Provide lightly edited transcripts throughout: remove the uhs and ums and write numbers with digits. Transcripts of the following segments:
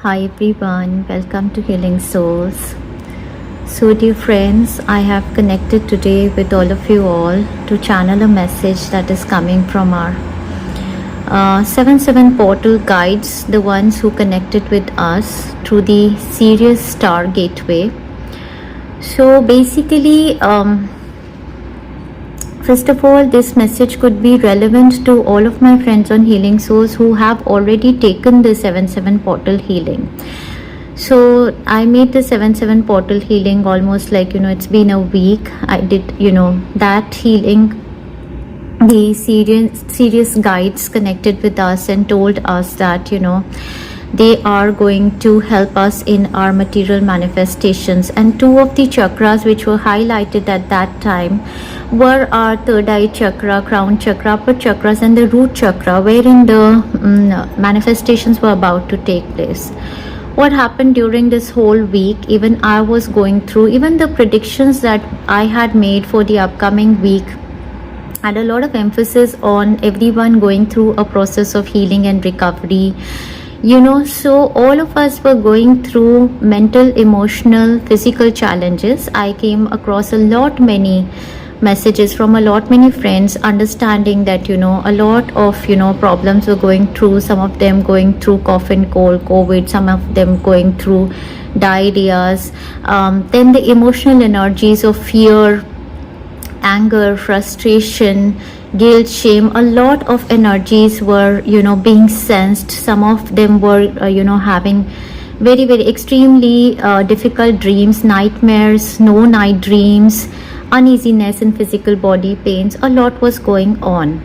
Hi everyone, welcome to Healing Souls. So, dear friends, I have connected today with all of you all to channel a message that is coming from our 7-7 portal guides, the ones who connected with us through the Sirius Star Gateway. So, basically, first of all, this message could be relevant to all of my friends on Healing Souls who have already taken the 7-7 portal healing. So I made the 7-7 portal healing almost like, it's been a week. I did, that healing. The serious guides connected with us and told us that, they are going to help us in our material manifestations. And two of the chakras which were highlighted at that time were our third eye chakra, crown chakra, upper chakras, and the root chakra, wherein the manifestations were about to take place. What happened during this whole week, even I was going through, even the predictions that I had made for the upcoming week had a lot of emphasis on everyone going through a process of healing and recovery. So all of us were going through mental, emotional, physical challenges. I came across many messages from many friends understanding that a lot of problems were going through, some of them going through cough and cold, COVID, some of them going through diarrheas, then the emotional energies of fear, anger, frustration, guilt, shame, a lot of energies were being sensed. Some of them were having very, very extremely difficult dreams, nightmares, no night dreams, uneasiness and physical body pains. A lot was going on.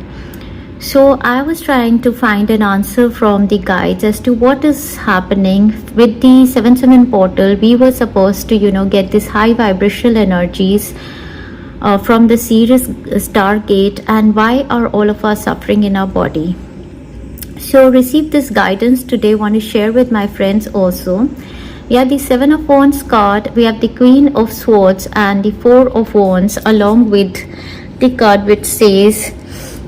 So I was trying to find an answer from the guides as to what is happening with the 7-7 portal. We were supposed to get these high vibrational energies from the Sirius Star Gate, and why are all of us suffering in our body? So receive this guidance today. Want to share with my friends also. We have the 7 of Wands card, we have the Queen of Swords and the 4 of Wands, along with the card which says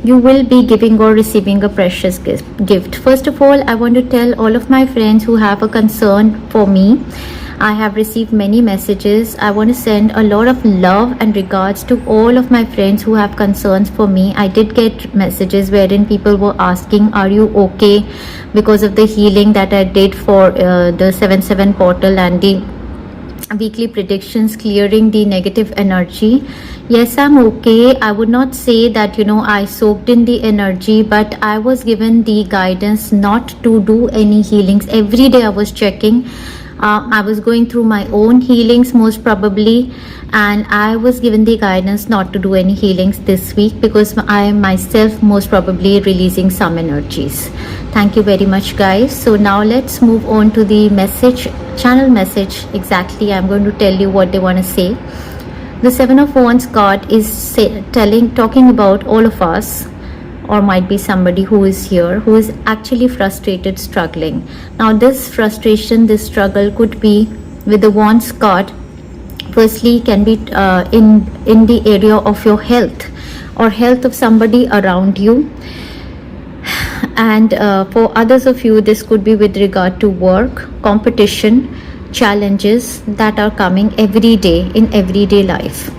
you will be giving or receiving a precious gift. First of all, I want to tell all of my friends who have a concern for me. I have received many messages. I want to send a lot of love and regards to all of my friends who have concerns for me. I did get messages wherein people were asking, are you okay because of the healing that I did for the 7-7 portal and the weekly predictions, clearing the negative energy? Yes, I'm okay. I would not say that I soaked in the energy, but I was given the guidance not to do any healings. Every day I was checking. I was going through my own healings most probably, and I was given the guidance not to do any healings this week because I am myself most probably releasing some energies. Thank you very much, guys. So now let's move on to the channel message. Exactly, I'm going to tell you what they want to say. The 7 of Wands card is talking about all of us, or might be somebody who is here who is actually frustrated, struggling. Now this frustration, this struggle could be with the Wands card. Firstly, can be in the area of your health or health of somebody around you, and for others of you this could be with regard to work, competition, challenges that are coming every day in everyday life,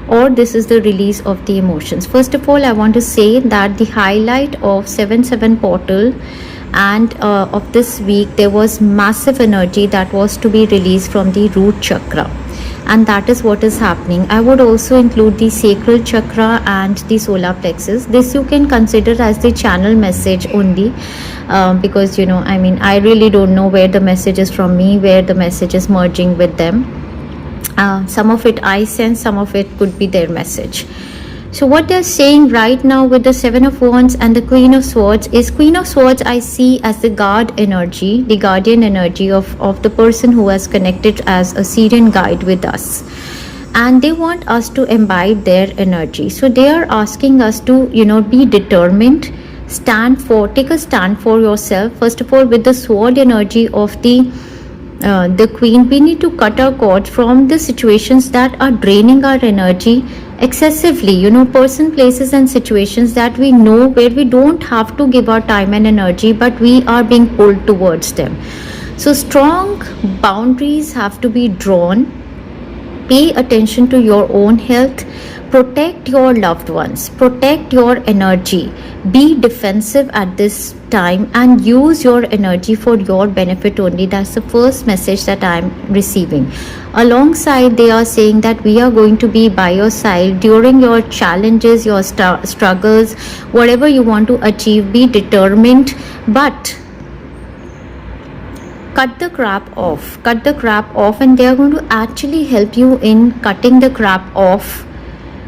or this is the release of the emotions. First of all, I want to say that the highlight of 7-7 portal and of this week, there was massive energy that was to be released from the root chakra, and that is what is happening. I would also include the sacral chakra and the solar plexus. This you can consider as the channel message only, because I really don't know where the message is from me, where the message is merging with them. Some of it I sense, some of it could be their message. So what they're saying right now with the 7 of Wands and the Queen of Swords is, Queen of Swords I see as the guard energy, the guardian energy of the person who has connected as a Sirian guide with us, and they want us to imbibe their energy. So they are asking us to be determined, take a stand for yourself. First of all, with the sword energy of the Queen, we need to cut our cords from the situations that are draining our energy, excessively, person, places and situations that we know where we don't have to give our time and energy, but we are being pulled towards them. So strong boundaries have to be drawn. Pay attention to your own health. Protect your loved ones. Protect your energy. Be defensive at this time and use your energy for your benefit only. That's the first message that I'm receiving. Alongside, they are saying that we are going to be by your side during your challenges, your struggles, whatever you want to achieve. Be determined, but cut the crap off. Cut the crap off, and they are going to actually help you in cutting the crap off.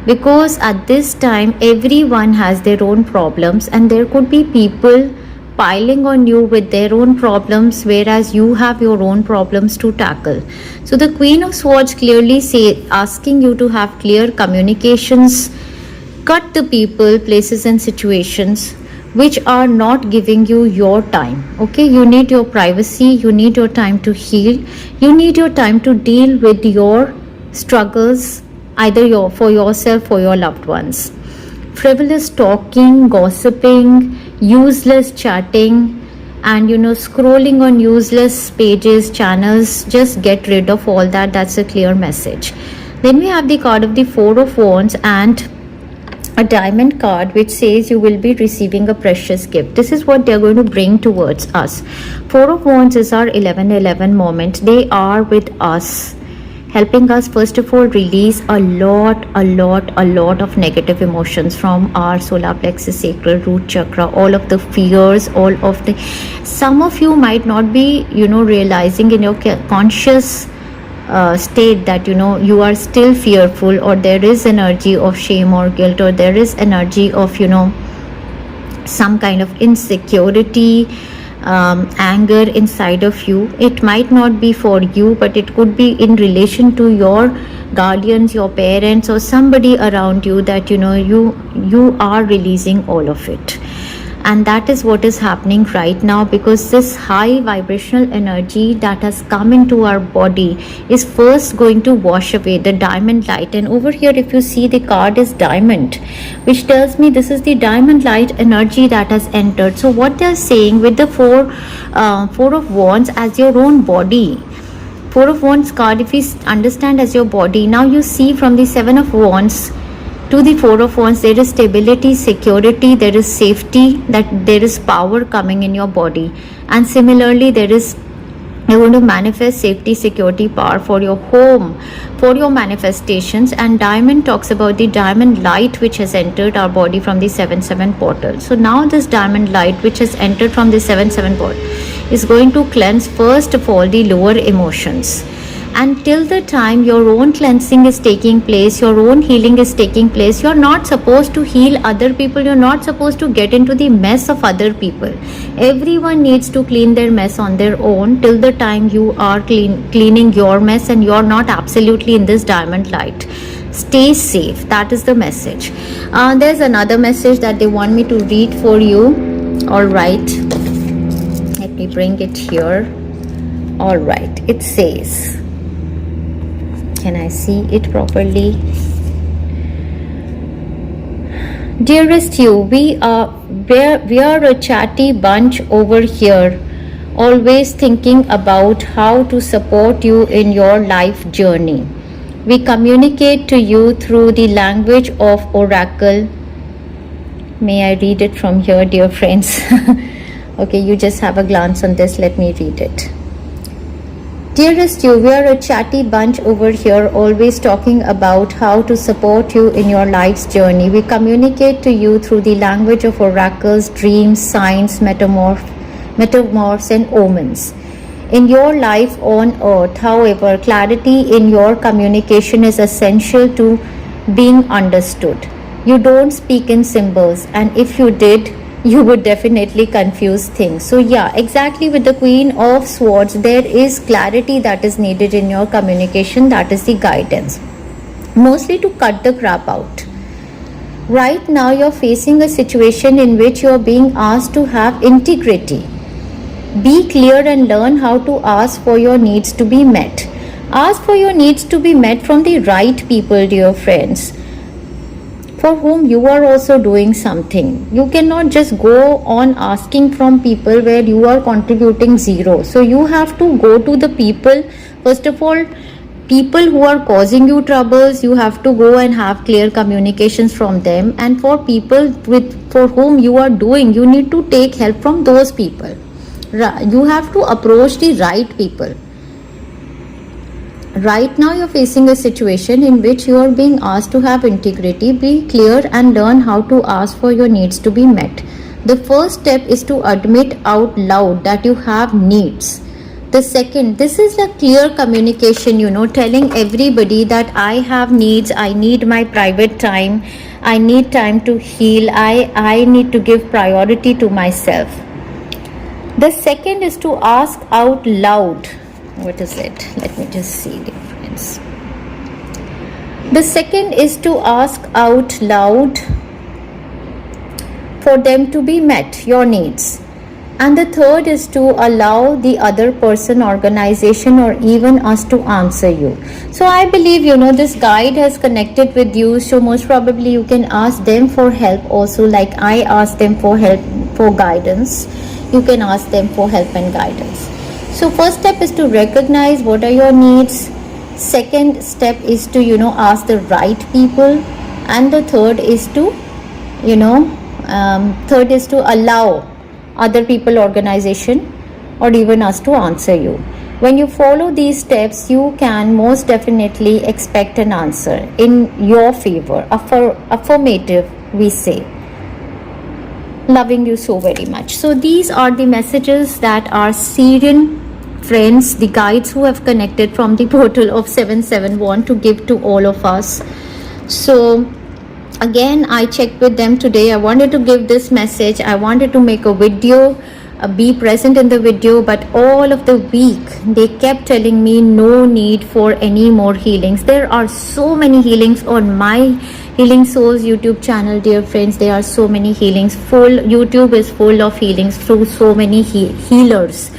Because at this time everyone has their own problems, and there could be people piling on you with their own problems, whereas you have your own problems to tackle. So the Queen of Swords clearly asking you to have clear communications. Cut the people, places and situations which are not giving you your time. Okay, you need your privacy, you need your time to heal, you need your time to deal with your struggles, either for yourself or your loved ones. Frivolous talking, gossiping, useless chatting, and scrolling on useless pages, channels, just get rid of all that. That's a clear message. Then we have the card of the Four of Wands and a diamond card, which says you will be receiving a precious gift. This is what they're going to bring towards us. Four of Wands is our 11-11 moment. They are with us, helping us first of all release a lot of negative emotions from our solar plexus, sacral, root chakra, all of the fears, some of you might not be realizing in your conscious state that you are still fearful, or there is energy of shame or guilt, or there is energy of some kind of insecurity, anger inside of you. It might not be for you, but it could be in relation to your guardians, your parents, or somebody around you, that you are releasing all of it. And that is what is happening right now, because this high vibrational energy that has come into our body is first going to wash away the diamond light. And over here, if you see, the card is diamond, which tells me this is the diamond light energy that has entered. So what they are saying with the four of Wands as your own body, Four of Wands card, if we understand as your body, now you see from the Seven of Wands to the Four of Wands, there is stability, security, there is safety, that there is power coming in your body. And similarly, you're going to manifest safety, security, power for your home, for your manifestations. And diamond talks about the diamond light which has entered our body from the 7-7 portal. So now this diamond light which has entered from the 7-7 portal is going to cleanse first of all the lower emotions. And till the time your own cleansing is taking place, your own healing is taking place, you're not supposed to heal other people. You're not supposed to get into the mess of other people. Everyone needs to clean their mess on their own till the time you are cleaning your mess and you're not absolutely in this diamond light. Stay safe. That is the message. There's another message that they want me to read for you. All right. Let me bring it here. All right. It says, can I see it properly? Dearest you, we are a chatty bunch over here, always thinking about how to support you in your life journey. We communicate to you through the language of oracle. May I read it from here, dear friends? Okay, you just have a glance on this. Let me read it. Dearest you, we are a chatty bunch over here, always talking about how to support you in your life's journey. We communicate to you through the language of oracles, dreams, signs, metamorphs and omens. In your life on earth, however, clarity in your communication is essential to being understood. You don't speak in symbols, and if you did, you would definitely confuse things. So yeah, exactly, with the Queen of Swords, there is clarity that is needed in your communication. That is the guidance, mostly to cut the crap out. Right now you're facing a situation in which you're being asked to have integrity. Be clear and learn how to ask for your needs to be met. Ask for your needs to be met from the right people, dear friends. for whom you are also doing something. You cannot just go on asking from people where you are contributing zero. So you have to go to the people, first of all, people who are causing you troubles. You have to go and have clear communications from them, and for people for whom you are doing, you need to take help from those people. You have to approach the right people. Right now you're facing a situation in which you are being asked to have integrity. Be clear and learn how to ask for your needs to be met. The first step is to admit out loud that you have needs. The second, this is a clear communication, telling everybody that I have needs, I need my private time, I need time to heal, I need to give priority to myself. The second is to ask out loud. What is it? Let me just see, dear friends. The second is to ask out loud for them to be met, your needs. And the third is to allow the other person, organization, or even us to answer you. So I believe, this guide has connected with you. So most probably you can ask them for help also, like I asked them for help, for guidance. You can ask them for help and guidance. So first step is to recognize what are your needs. Second step is to, ask the right people. And the third is to, allow other people, organization, or even us to answer you. When you follow these steps, you can most definitely expect an answer in your favor. Affirmative, we say. Loving you so very much. So these are the messages that our Syrian friends, the guides who have connected from the portal of 77 want to give to all of us. So again, I checked with them today. I wanted to give this message. I wanted to make a video, be present in the video, but all of the week they kept telling me no need for any more healings. There are so many healings on my Healing Souls YouTube channel, dear friends. There are so many healings. YouTube is full of healings through so many healers.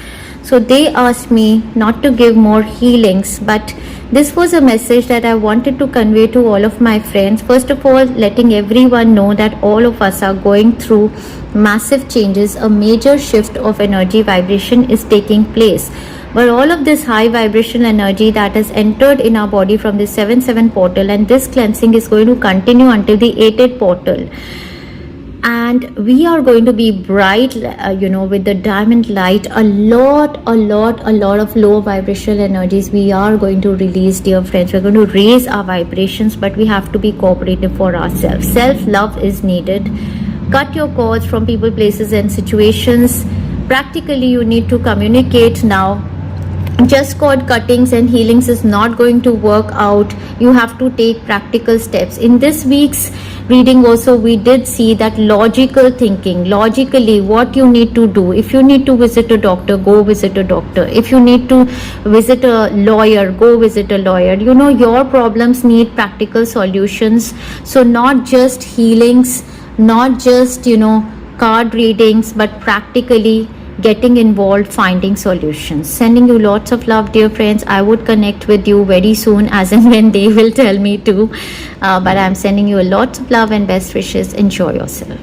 So they asked me not to give more healings, but this was a message that I wanted to convey to all of my friends. First of all, letting everyone know that all of us are going through massive changes. A major shift of energy vibration is taking place. But all of this high vibration energy that has entered in our body from the 7-7 portal, and this cleansing is going to continue until the 8-8 portal. And we are going to be bright, with the diamond light. A lot of low vibrational energies we are going to release, dear friends. We're going to raise our vibrations, but we have to be cooperative for ourselves. Self-love is needed. Cut your cords from people, places, and situations. Practically, you need to communicate now. Just cord cuttings and healings is not going to work out. You have to take practical steps. In this week's reading also, we did see that logical thinking, logically what you need to do. If you need to visit a doctor, go visit a doctor. If you need to visit a lawyer, go visit a lawyer. Your problems need practical solutions. So not just healings, not just card readings, but practically getting involved, finding solutions. Sending you lots of love, dear friends. I would connect with you very soon, as and when they will tell me to, but I'm sending you lots of love and best wishes. Enjoy yourself.